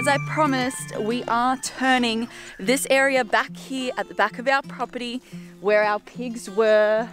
as I promised, we are turning this area back here at the back of our property where our pigs were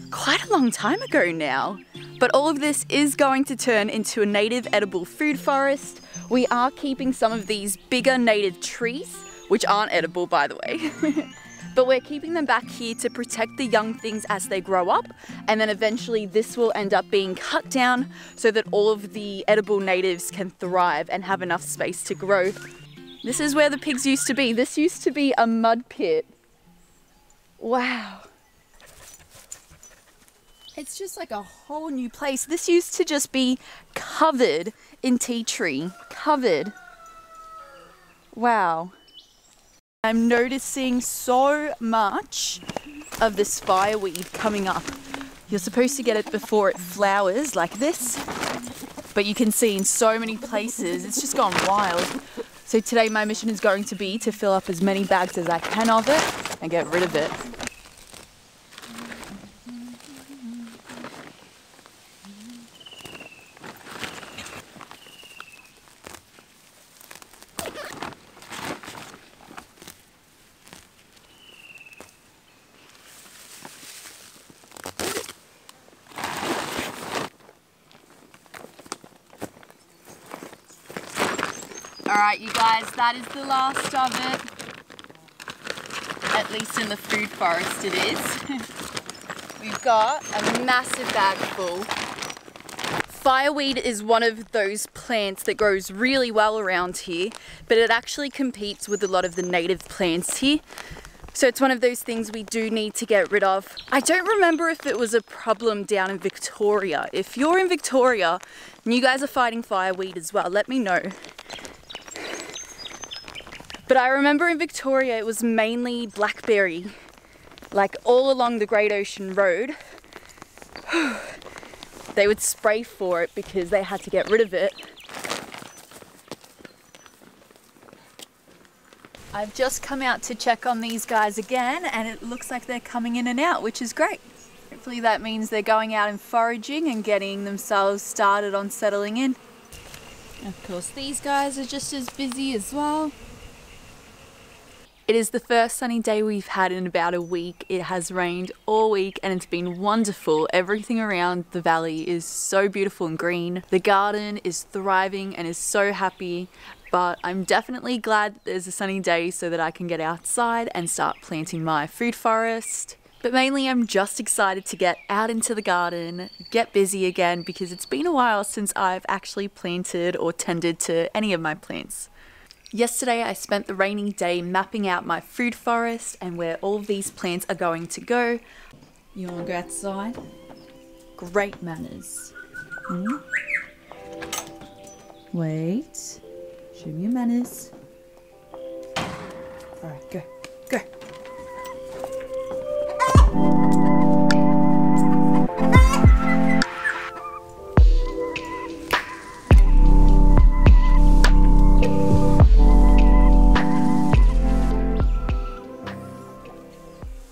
quite a long time ago now. But all of this is going to turn into a native edible food forest. We are keeping some of these bigger native trees, which aren't edible by the way. But we're keeping them back here to protect the young things as they grow up, and then eventually this will end up being cut down so that all of the edible natives can thrive and have enough space to grow. This is where the pigs used to be. This used to be a mud pit. Wow. It's just like a whole new place. This used to just be covered in tea tree. Covered. Wow. I'm noticing so much of this fireweed coming up. You're supposed to get it before it flowers like this, but you can see in so many places it's just gone wild. So today my mission is going to be to fill up as many bags as I can of it and get rid of it. Alright you guys, that is the last of it. At least in the food forest it is. We've got a massive bag full. Fireweed is one of those plants that grows really well around here, but it actually competes with a lot of the native plants here. So it's one of those things we do need to get rid of. I don't remember if it was a problem down in Victoria. If you're in Victoria and you guys are fighting fireweed as well, let me know. But I remember in Victoria it was mainly blackberry, like all along the Great Ocean Road. They would spray for it because they had to get rid of it. I've just come out to check on these guys again and it looks like they're coming in and out, which is great. Hopefully that means they're going out and foraging and getting themselves started on settling in. Of course these guys are just as busy as well. It is the first sunny day we've had in about a week. It has rained all week and it's been wonderful. Everything around the valley is so beautiful and green. The garden is thriving and is so happy, but I'm definitely glad there's a sunny day so that I can get outside and start planting my food forest. But mainly I'm just excited to get out into the garden, get busy again, because it's been a while since I've actually planted or tended to any of my plants. Yesterday I spent the rainy day mapping out my food forest and where all of these plants are going to go. You want to go outside? Great manners. Wait. Show me your manners. Alright, go. Go.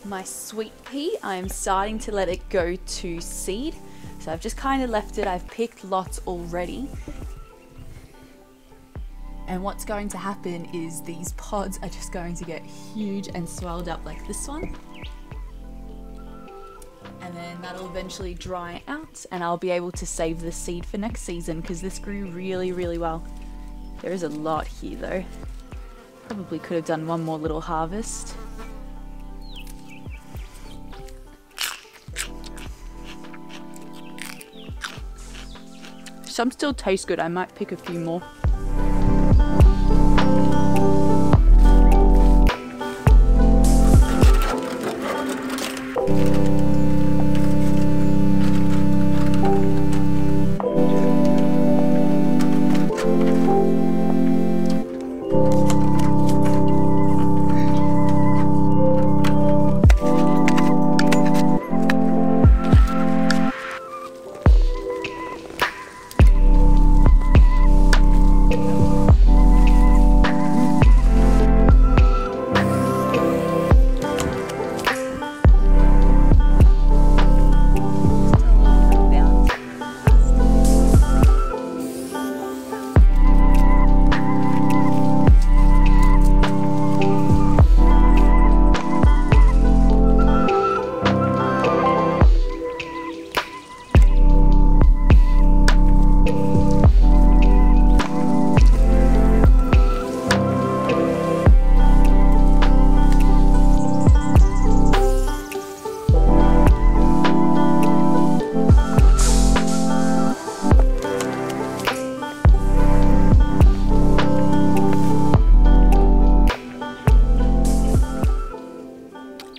My sweet pea, I'm starting to let it go to seed. So I've just kind of left it. I've picked lots already. And what's going to happen is these pods are just going to get huge and swelled up like this one. And then that'll eventually dry out and I'll be able to save the seed for next season because this grew really, really well. There is a lot here though. Probably could have done one more little harvest. Some still taste good. I might pick a few more.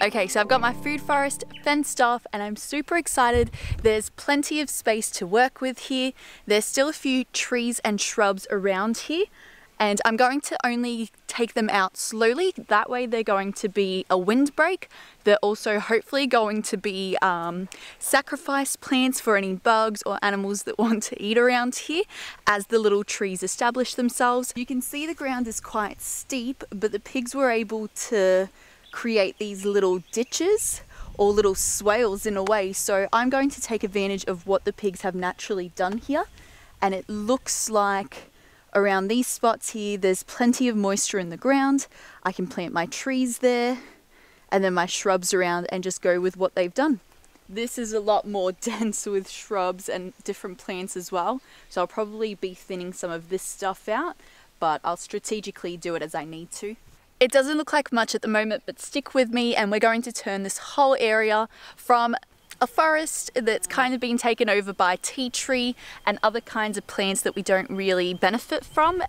Okay, so I've got my food forest fenced off and I'm super excited. There's plenty of space to work with here. There's still a few trees and shrubs around here, and I'm going to only take them out slowly. That way they're going to be a windbreak. They're also hopefully going to be sacrifice plants for any bugs or animals that want to eat around here as the little trees establish themselves. You can see the ground is quite steep, but the pigs were able to create these little ditches or little swales in a way. So I'm going to take advantage of what the pigs have naturally done here. And it looks like around these spots here, there's plenty of moisture in the ground. I can plant my trees there and then my shrubs around and just go with what they've done. This is a lot more dense with shrubs and different plants as well. So I'll probably be thinning some of this stuff out, but I'll strategically do it as I need to. It doesn't look like much at the moment, but stick with me and we're going to turn this whole area from a forest that's kind of been taken over by tea tree and other kinds of plants that we don't really benefit from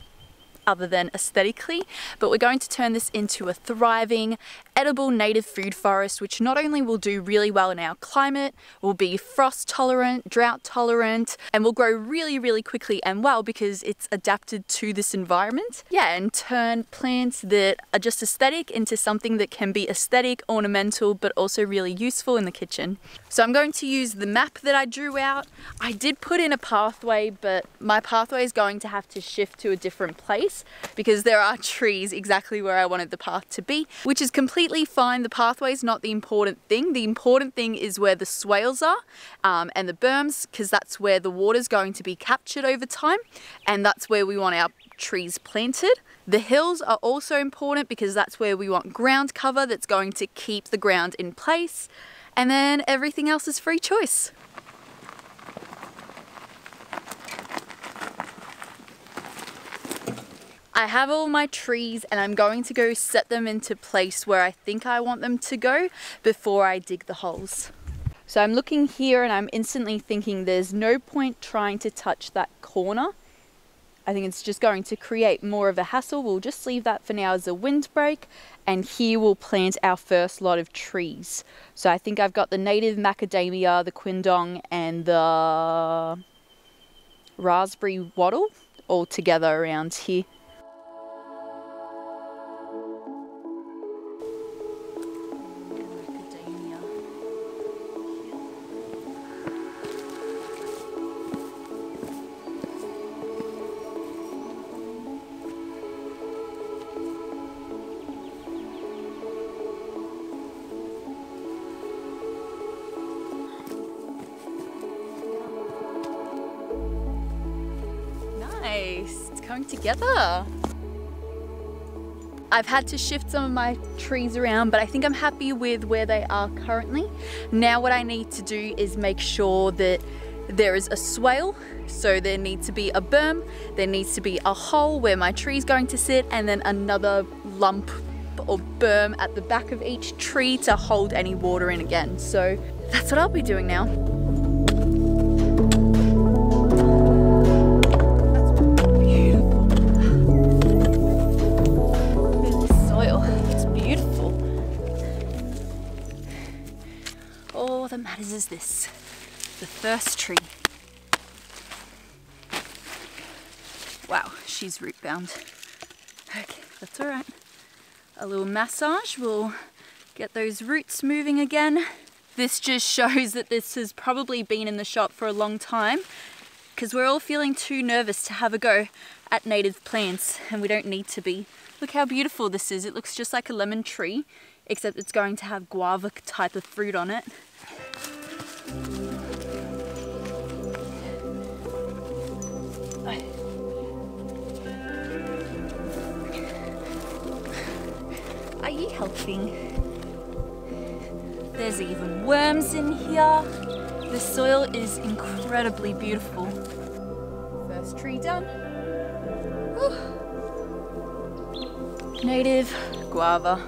other than aesthetically, but we're going to turn this into a thriving, edible native food forest, which not only will do really well in our climate, will be frost tolerant, drought tolerant, and will grow really, really quickly and well because it's adapted to this environment. Yeah, and turn plants that are just aesthetic into something that can be aesthetic, ornamental, but also really useful in the kitchen. So I'm going to use the map that I drew out. I did put in a pathway, but my pathway is going to have to shift to a different place because there are trees exactly where I wanted the path to be, which is completely fine. The pathway is not the important thing. The important thing is where the swales are and the berms, because that's where the water is going to be captured over time, and that's where we want our trees planted. The hills are also important because that's where we want ground cover that's going to keep the ground in place, and then everything else is free choice. I have all my trees and I'm going to go set them into place where I think I want them to go before I dig the holes. So I'm looking here and I'm instantly thinking there's no point trying to touch that corner. I think it's just going to create more of a hassle. We'll just leave that for now as a windbreak, and here we'll plant our first lot of trees. So I think I've got the native macadamia, the quindong, and the raspberry wattle all together around here. It's coming together. I've had to shift some of my trees around, but I think I'm happy with where they are currently. Now what I need to do is make sure that there is a swale. So there needs to be a berm, there needs to be a hole where my tree is going to sit, and then another lump or berm at the back of each tree to hold any water in again. So that's what I'll be doing now. All that matters is this, the first tree. Wow, she's root bound. Okay, that's all right. A little massage will get those roots moving again. This just shows that this has probably been in the shop for a long time because we're all feeling too nervous to have a go at native plants, and we don't need to be. Look how beautiful this is. It looks just like a lemon tree, except it's going to have guava type of fruit on it. Are you helping? There's even worms in here. The soil is incredibly beautiful. First tree done. Whew. Native guava.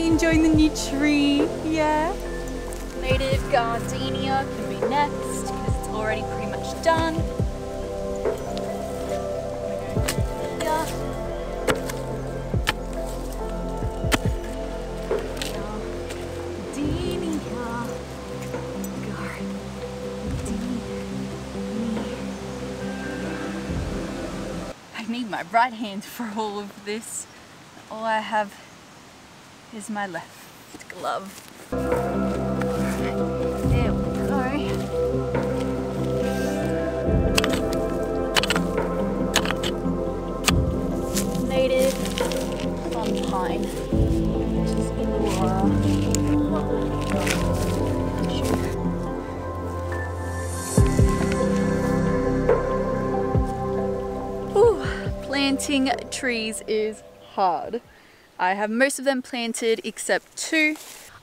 really enjoying the new tree. Yeah. Native gardenia can be next because it's already pretty much done. Yeah. I need my right hand for all of this. All I have is my left glove. There we go. Native sun pine, which is Illawarra. Planting trees is hard. I have most of them planted except 2.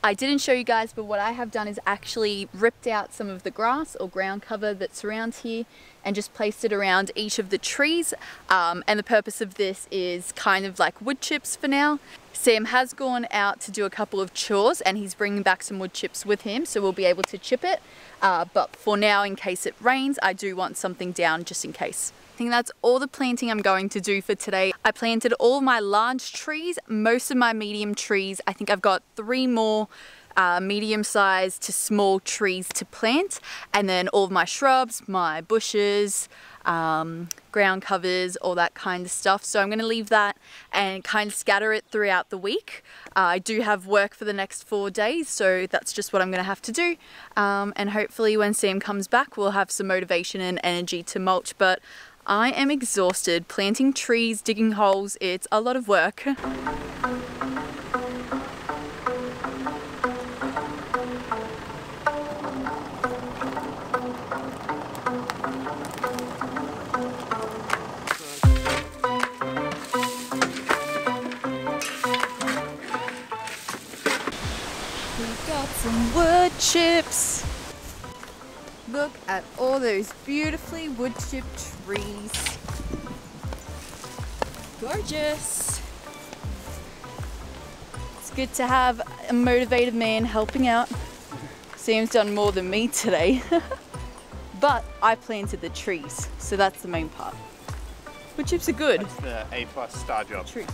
I didn't show you guys, but what I have done is actually ripped out some of the grass or ground cover that's around here and just placed it around each of the trees. And the purpose of this is kind of like wood chips for now. Sam has gone out to do a couple of chores and he's bringing back some wood chips with him, so we'll be able to chip it. But for now, in case it rains, I do want something down just in case. I think that's all the planting I'm going to do for today. I planted all my large trees, most of my medium trees. I think I've got 3 more medium-sized to small trees to plant, and then all of my shrubs, my bushes, ground covers, all that kind of stuff. So I'm going to leave that and kind of scatter it throughout the week. I do have work for the next 4 days, so that's just what I'm going to have to do. And hopefully when Sam comes back, we'll have some motivation and energy to mulch. But I am exhausted. Planting trees, digging holes, it's a lot of work. We've got some wood chips. Look at all those beautifully wood chip trees. Gorgeous. It's good to have a motivated man helping out. Sam's done more than me today. But I planted the trees, so that's the main part. Wood chips are good. That's the A+ star job. True.